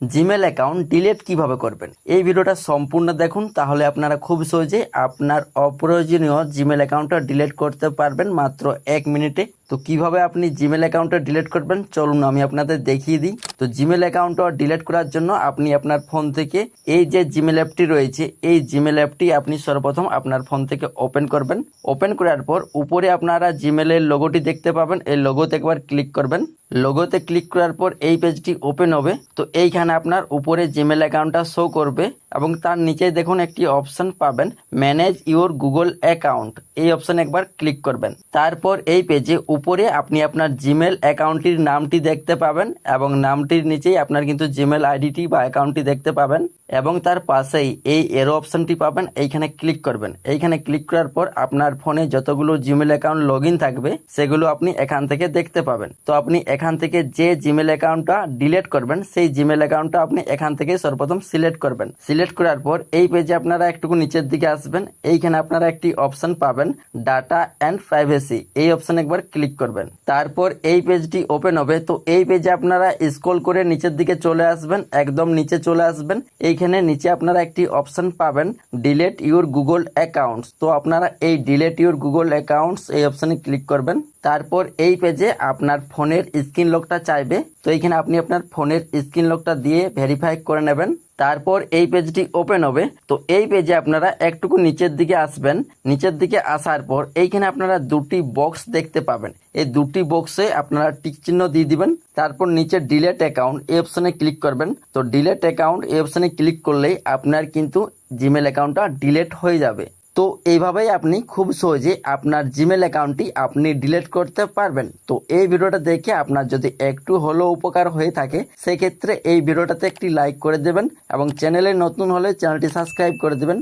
Gmail account delete কিভাবে করবেন। এই ভিডিওটা সম্পূর্ণ দেখুন, তাহলে আপনারা খুব সহজে আপনার অপ্রয়োজনীয় জিমেল অ্যাকাউন্টটা ডিলিট করতে পারবেন মাত্র 1 মিনিটে। তো কিভাবে আপনি জিমেল অ্যাকাউন্টটা ডিলিট করবেন চলুন আমি আপনাদের দেখিয়ে দিই। তো জিমেল অ্যাকাউন্টটা ডিলিট করার জন্য আপনি আপনার ফোন থেকে এই যে জিমেল অ্যাপটি রয়েছে, এই জিমেল অ্যাপটি আপনি সর্বপ্রথম আপনার ফোন থেকে ওপেন করবেন। ওপেন করার পর উপরে আপনারা জিমেলের লোগোটি দেখতে পাবেন, এই লোগোতে একবার ক্লিক করবেন। লোগোতে ক্লিক করার পর এই পেজটি ওপেন হবে। তো এইখানে আপনার উপরে জিমেল অ্যাকাউন্টটা শো করবে এবং তার নিচে দেখুন একটি অপশন পাবেন, ম্যানেজ ইওর গুগল অ্যাকাউন্ট। এই অপশানে একবার ক্লিক করবেন। তারপর এই পেজে উপরে আপনি আপনার জিমেল অ্যাকাউন্টটির নামটি দেখতে পাবেন এবং নামটির নিচেই আপনার কিন্তু জিমেল আইডিটি বা অ্যাকাউন্টটি দেখতে পাবেন এবং তার পাশেই এই এরো অপশনটি পাবেন, এইখানে ক্লিক করবেন। এইখানে ক্লিক করার পর আপনার ফোনে যতগুলো জিমেল অ্যাকাউন্ট লগ ইন থাকবে সেগুলো আপনি এখান থেকে দেখতে পাবেন। তো আপনি এখান থেকে যে জিমেল অ্যাকাউন্টটা ডিলিট করবেন সেই জিমেল অ্যাকাউন্টটা আপনি এখান থেকে সর্বপ্রথম সিলেক্ট করবেন। সিলেক্ট করার পর এই পেজে আপনারা একটু নিচের দিকে আসবেন, এইখানে আপনারা একটি অপশন পাবেন ডাটা অ্যান্ড প্রাইভেসি। এই অপশনে একবার ক্লিক করবেন। তারপর এই পেজটি ওপেন হবে। তো এই পেজে আপনারা স্ক্রল করে নিচের দিকে চলে আসবেন, একদম নিচে চলে আসবেন। এইখানে নিচে আপনারা একটি অপশন পাবেন ডিলিট ইউর গুগল অ্যাকাউন্টস। তো আপনারা এই ডিলিট ইউর গুগল অ্যাকাউন্টস এই অপশনে ক্লিক করবেন। তারপর এই পেজে আপনার ফোনের স্ক্রিন লকটা চাইবে, তো এইখানে আপনি আপনার ফোনের স্ক্রিন লকটা দিয়ে ভেরিফাই করে নেবেন। তারপর এই পেজটি ওপেন হবে। তো এই পেজে আপনারা একটুকু নিচের দিকে আসবেন। নিচের দিকে আসার পর এইখানে আপনারা দুটি বক্স দেখতে পাবেন, এই দুটি বক্সে আপনারা টিক চিহ্ন দিয়ে দিবেন। তারপর নিচে ডিলিট অ্যাকাউন্ট এই অপশনে ক্লিক করবেন। তো ডিলিট অ্যাকাউন্ট এই অপশনে ক্লিক করলেই আপনার কিন্তু জিমেল অ্যাকাউন্টটা ডিলিট হয়ে যাবে। তো এইভাবেই আপনি খুব সহজে আপনার জিমেল অ্যাকাউন্টটি আপনি ডিলিট করতে পারবেন। তো এই ভিডিওটা দেখে আপনার যদি একটু হলেও উপকার হয়ে থাকে সেক্ষেত্রে এই ভিডিওটাতে একটি লাইক করে দেবেন এবং চ্যানেলে নতুন হলে চ্যানেলটি সাবস্ক্রাইব করে দেবেন।